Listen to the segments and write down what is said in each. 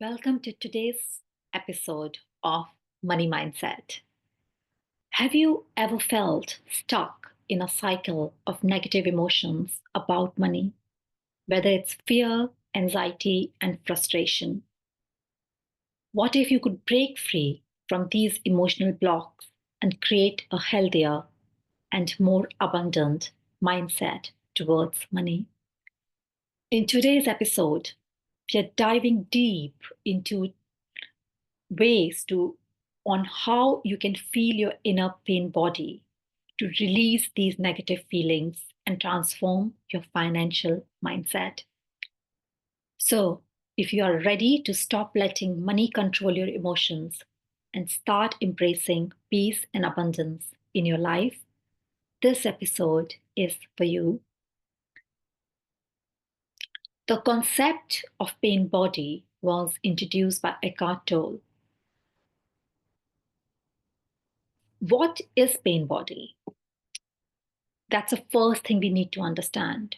Welcome to today's episode of Money Mindset. Have you ever felt stuck in a cycle of negative emotions about money, whether it's fear, anxiety, and frustration? What if you could break free from these emotional blocks and create a healthier and more abundant mindset towards money? In today's episode, we are diving deep into ways to on how you can feel your inner pain body to release these negative feelings and transform your financial mindset. So, if you are ready to stop letting money control your emotions and start embracing peace and abundance in your life, this episode is for you. The concept of pain body was introduced by Eckhart Tolle. What is pain body? That's the first thing we need to understand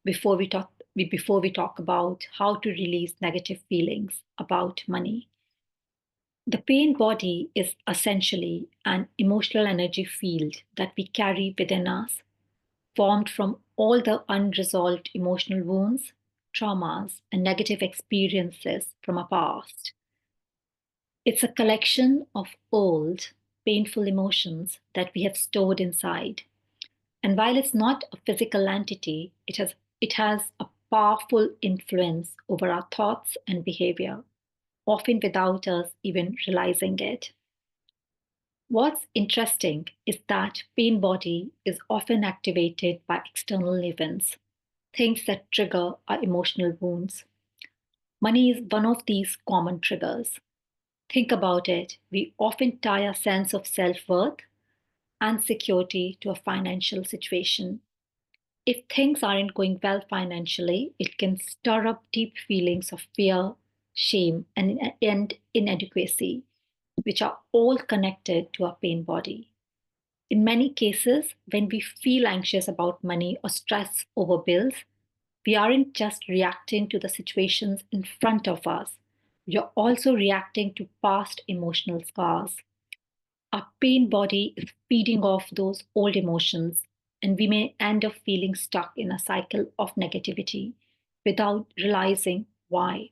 before we talk about how to release negative feelings about money. The pain body is essentially an emotional energy field that we carry within us, formed from all the unresolved emotional wounds, traumas, and negative experiences from our past. It's a collection of old, painful emotions that we have stored inside. And while it's not a physical entity, it has a powerful influence over our thoughts and behavior, often without us even realizing it. What's interesting is that pain body is often activated by external events, things that trigger our emotional wounds. Money is one of these common triggers. Think about it. We often tie a sense of self worth and security to a financial situation. If things aren't going well financially, it can stir up deep feelings of fear, shame, and inadequacy, which are all connected to our pain body. In many cases, when we feel anxious about money or stress over bills, we aren't just reacting to the situations in front of us, we are also reacting to past emotional scars. Our pain body is feeding off those old emotions, and we may end up feeling stuck in a cycle of negativity without realizing why.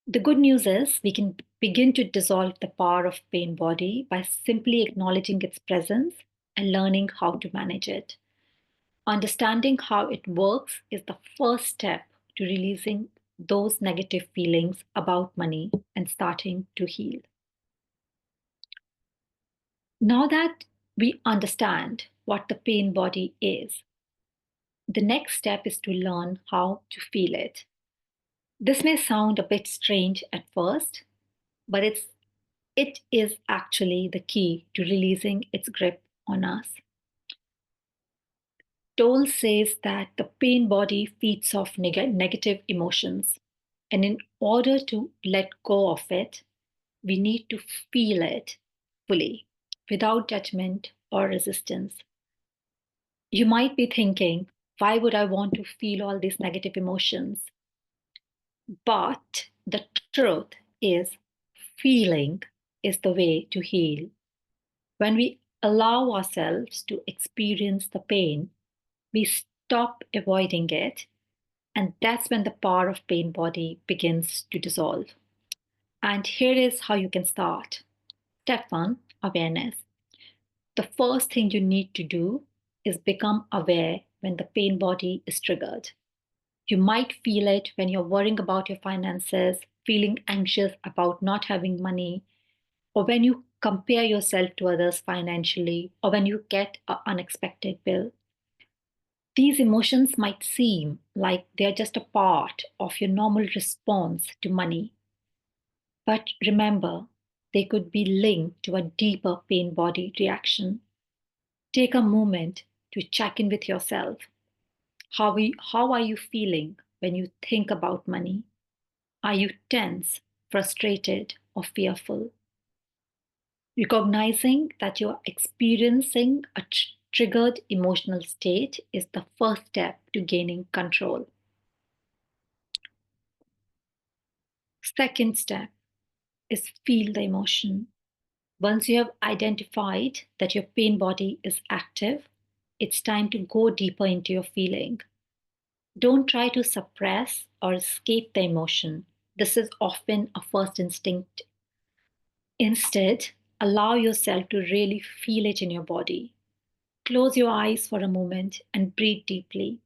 The good news is we can begin to dissolve the power of pain body by simply acknowledging its presence and learning how to manage it. Understanding how it works is the first step to releasing those negative feelings about money and starting to heal. Now that we understand what the pain body is, the next step is to learn how to feel it. This may sound a bit strange at first, but it is actually the key to releasing its grip on us. Toll says that the pain body feeds off negative emotions, and in order to let go of it, we need to feel it fully, without judgment or resistance. You might be thinking, why would I want to feel all these negative emotions? But the truth is, feeling is the way to heal. When we allow ourselves to experience the pain, we stop avoiding it, and that's when the power of pain body begins to dissolve. And here is how you can start. Step one, awareness. The first thing you need to do is become aware when the pain body is triggered. You might feel it when you're worrying about your finances, feeling anxious about not having money, or when you compare yourself to others financially, or when you get an unexpected bill. These emotions might seem like they're just a part of your normal response to money, but remember, they could be linked to a deeper pain body reaction. Take a moment to check in with yourself. How are you feeling when you think about money? Are you tense, frustrated, or fearful? Recognizing that you're experiencing a triggered emotional state is the first step to gaining control. Second step is feel the emotion. Once you have identified that your pain body is active, it's time to go deeper into your feeling. Don't try to suppress or escape the emotion. This is often a first instinct. Instead, allow yourself to really feel it in your body. Close your eyes for a moment and breathe deeply.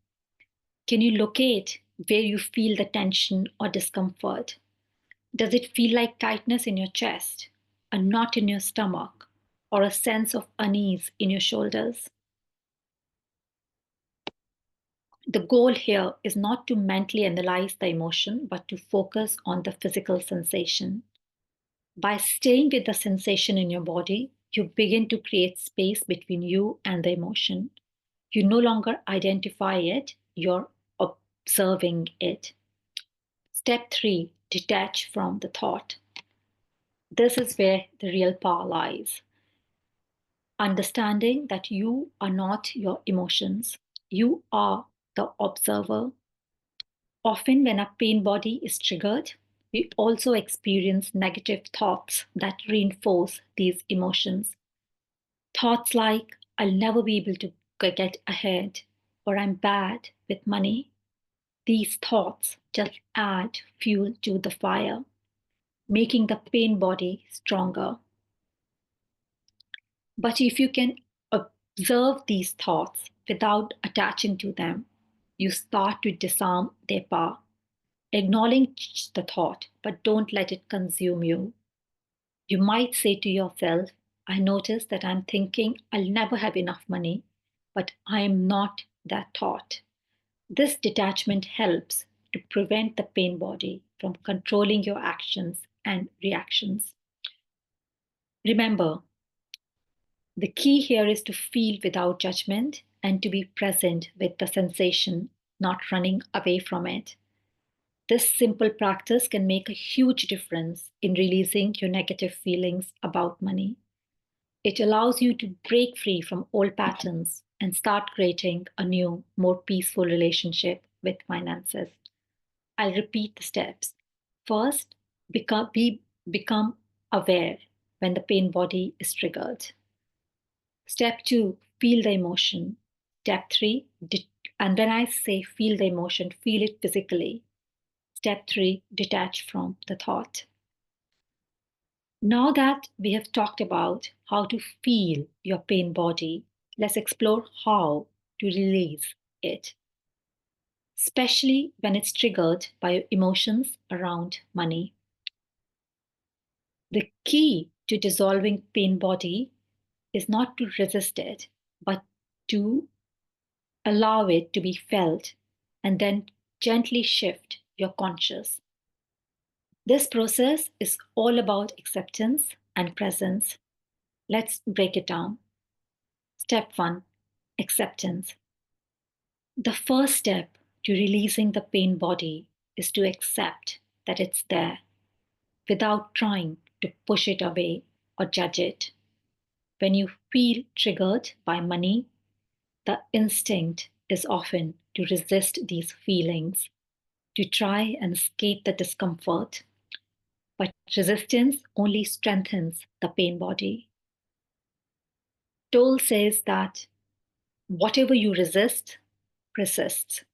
Can you locate where you feel the tension or discomfort? Does it feel like tightness in your chest, a knot in your stomach, or a sense of unease in your shoulders? The goal here is not to mentally analyze the emotion, but to focus on the physical sensation. By staying with the sensation in your body, you begin to create space between you and the emotion. You no longer identify it, you're observing it. Step 3, detach from the thought. This is where the real power lies. Understanding that you are not your emotions, you are the observer. Often, when a pain body is triggered, we also experience negative thoughts that reinforce these emotions. Thoughts like, I'll never be able to get ahead, or I'm bad with money. These thoughts just add fuel to the fire, making the pain body stronger. But if you can observe these thoughts without attaching to them, you start to disarm their power. Acknowledge the thought, but don't let it consume you. You might say to yourself, I notice that I'm thinking I'll never have enough money, but I am not that thought. This detachment helps to prevent the pain body from controlling your actions and reactions. Remember, the key here is to feel without judgment and to be present with the sensation, not running away from it. This simple practice can make a huge difference in releasing your negative feelings about money. It allows you to break free from old patterns and start creating a new, more peaceful relationship with finances. I'll repeat the steps. First, become aware when the pain body is triggered. Step 2, feel the emotion. Step 3, and when I say feel the emotion, feel it physically. Step 3, detach from the thought. Now that we have talked about how to feel your pain body, let's explore how to release it, especially when it's triggered by your emotions around money. The key to dissolving pain body is not to resist it, but to allow it to be felt and then gently shift your conscious. This process is all about acceptance and presence. Let's break it down. Step 1, acceptance. The first step to releasing the pain body is to accept that it's there without trying to push it away or judge it. When you feel triggered by money, the instinct is often to resist these feelings, to try and escape the discomfort. But resistance only strengthens the pain body. Toll says that whatever you resist persists.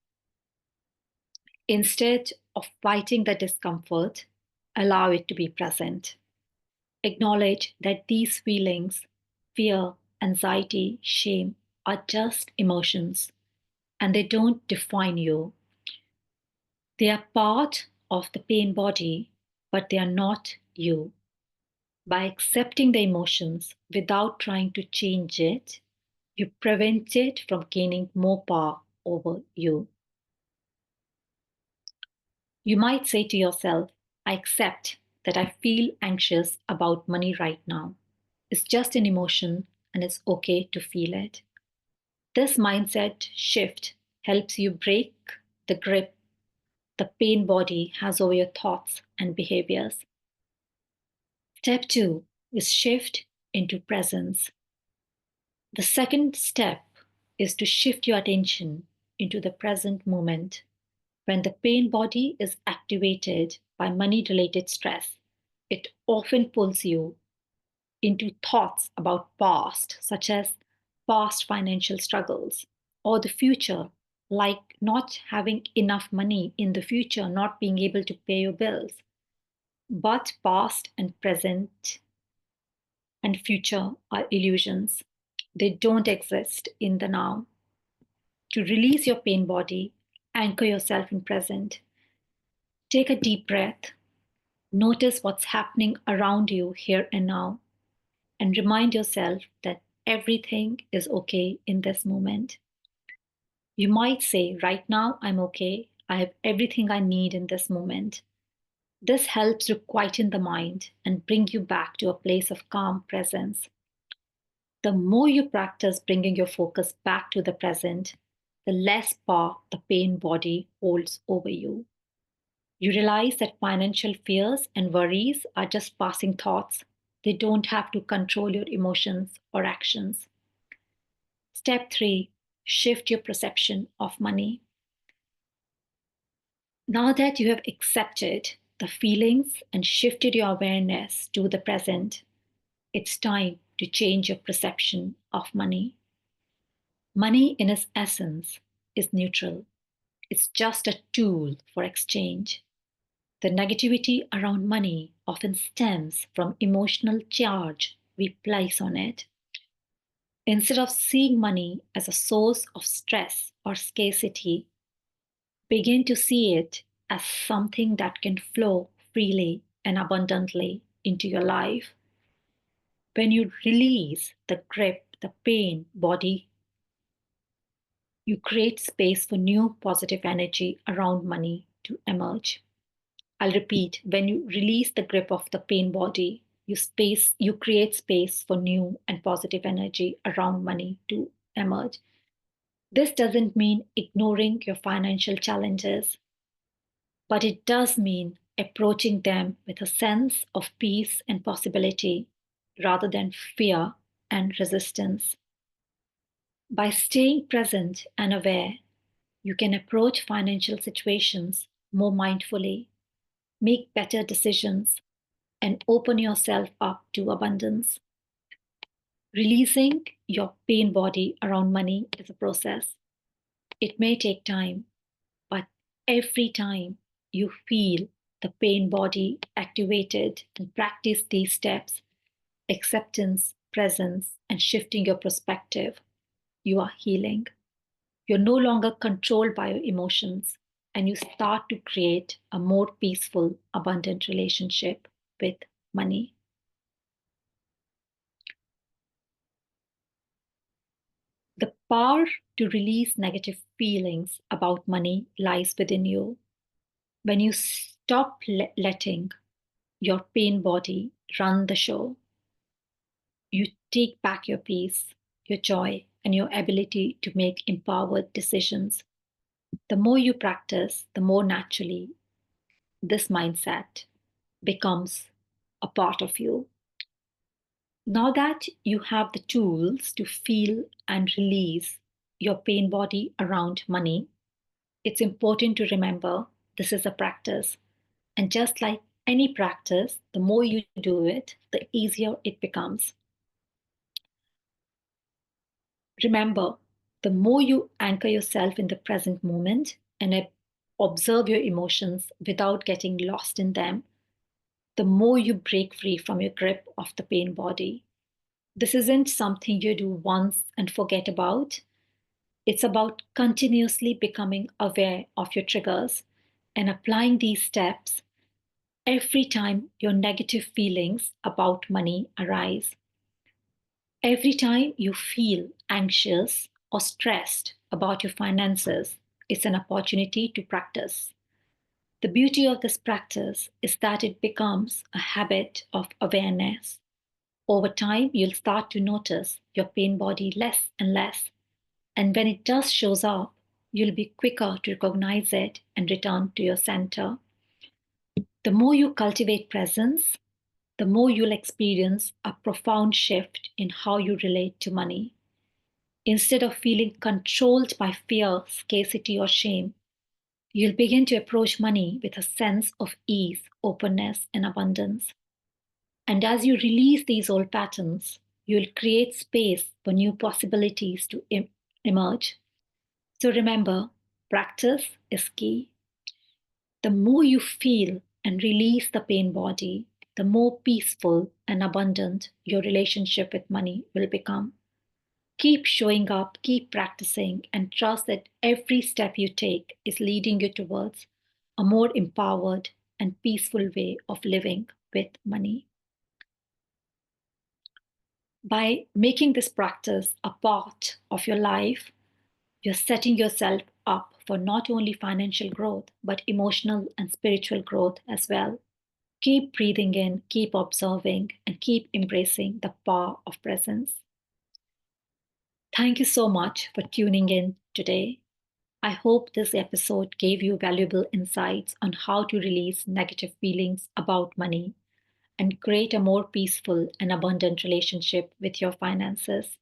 Instead of fighting the discomfort, allow it to be present. Acknowledge that these feelings, fear, anxiety, shame, are just emotions and they don't define you. They are part of the pain body, but they are not you. By accepting the emotions without trying to change it, you prevent it from gaining more power over you. You might say to yourself, I accept that I feel anxious about money right now. It's just an emotion and it's okay to feel it. This mindset shift helps you break the grip the pain body has over your thoughts and behaviors. Step 2 is shift into presence. The second step is to shift your attention into the present moment. When the pain body is activated by money related stress, it often pulls you into thoughts about past, such as past financial struggles, or the future, like not having enough money in the future, not being able to pay your bills. But past and present and future are illusions. They don't exist in the now. To release your pain body, anchor yourself in present. Take a deep breath. Notice what's happening around you here and now, and remind yourself that everything is okay in this moment. You might say, right now, I'm okay. I have everything I need in this moment. This helps you quieten the mind and bring you back to a place of calm presence. The more you practice bringing your focus back to the present, the less power the pain body holds over you. You realize that financial fears and worries are just passing thoughts. They don't have to control your emotions or actions. Step 3, shift your perception of money. Now that you have accepted the feelings and shifted your awareness to the present, it's time to change your perception of money. Money, in its essence, is neutral. It's just a tool for exchange. The negativity around money often stems from emotional charge we place on it. Instead of seeing money as a source of stress or scarcity, begin to see it as something that can flow freely and abundantly into your life. When you release the grip, the pain body, you create space for new positive energy around money to emerge. I'll repeat, when you release the grip of the pain body, you create space for new and positive energy around money to emerge. This doesn't mean ignoring your financial challenges, but it does mean approaching them with a sense of peace and possibility rather than fear and resistance. By staying present and aware, you can approach financial situations more mindfully, make better decisions, and open yourself up to abundance. Releasing your pain body around money is a process. It may take time, but every time you feel the pain body activated and practice these steps, acceptance, presence, and shifting your perspective, you are healing. You're no longer controlled by your emotions, and you start to create a more peaceful, abundant relationship with money. The power to release negative feelings about money lies within you. When you stop letting your pain body run the show, you take back your peace, your joy, and your ability to make empowered decisions. The more you practice, the more naturally this mindset becomes a part of you. Now that you have the tools to feel and release your pain body around money, it's important to remember this is a practice. And just like any practice, the more you do it, the easier it becomes. Remember, the more you anchor yourself in the present moment and observe your emotions without getting lost in them, the more you break free from your grip of the pain body. This isn't something you do once and forget about. It's about continuously becoming aware of your triggers and applying these steps every time your negative feelings about money arise. Every time you feel anxious or stressed about your finances, it's an opportunity to practice. The beauty of this practice is that it becomes a habit of awareness. Over time, you'll start to notice your pain body less and less. And when it just shows up, you'll be quicker to recognize it and return to your center. The more you cultivate presence, the more you'll experience a profound shift in how you relate to money. Instead of feeling controlled by fear, scarcity, or shame, You'll begin to approach money with a sense of ease, openness, and abundance. And as you release these old patterns, you'll create space for new possibilities to emerge. So remember, practice is key. The more you feel and release the pain body, the more peaceful and abundant your relationship with money will become. Keep showing up, keep practicing, and trust that every step you take is leading you towards a more empowered and peaceful way of living with money. By making this practice a part of your life, you're setting yourself up for not only financial growth, but emotional and spiritual growth as well. Keep breathing in, keep observing, and keep embracing the power of presence. Thank you so much for tuning in today. I hope this episode gave you valuable insights on how to release negative feelings about money and create a more peaceful and abundant relationship with your finances.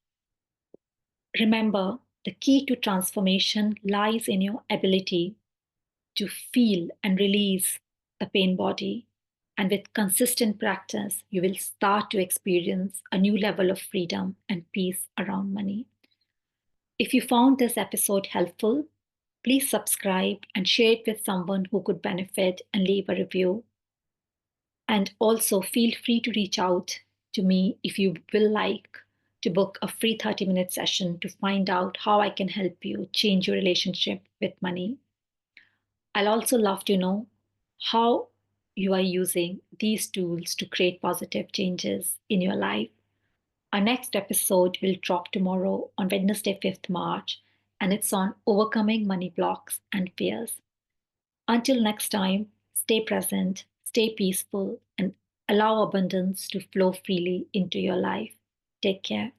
Remember, the key to transformation lies in your ability to feel and release the pain body. And with consistent practice, you will start to experience a new level of freedom and peace around money. If you found this episode helpful, please subscribe and share it with someone who could benefit and leave a review. And also feel free to reach out to me if you will like to book a free 30-minute session to find out how I can help you change your relationship with money. I'll also love to know how you are using these tools to create positive changes in your life. Our next episode will drop tomorrow on Wednesday, 5th March, and it's on overcoming money blocks and fears. Until next time, stay present, stay peaceful, and allow abundance to flow freely into your life. Take care.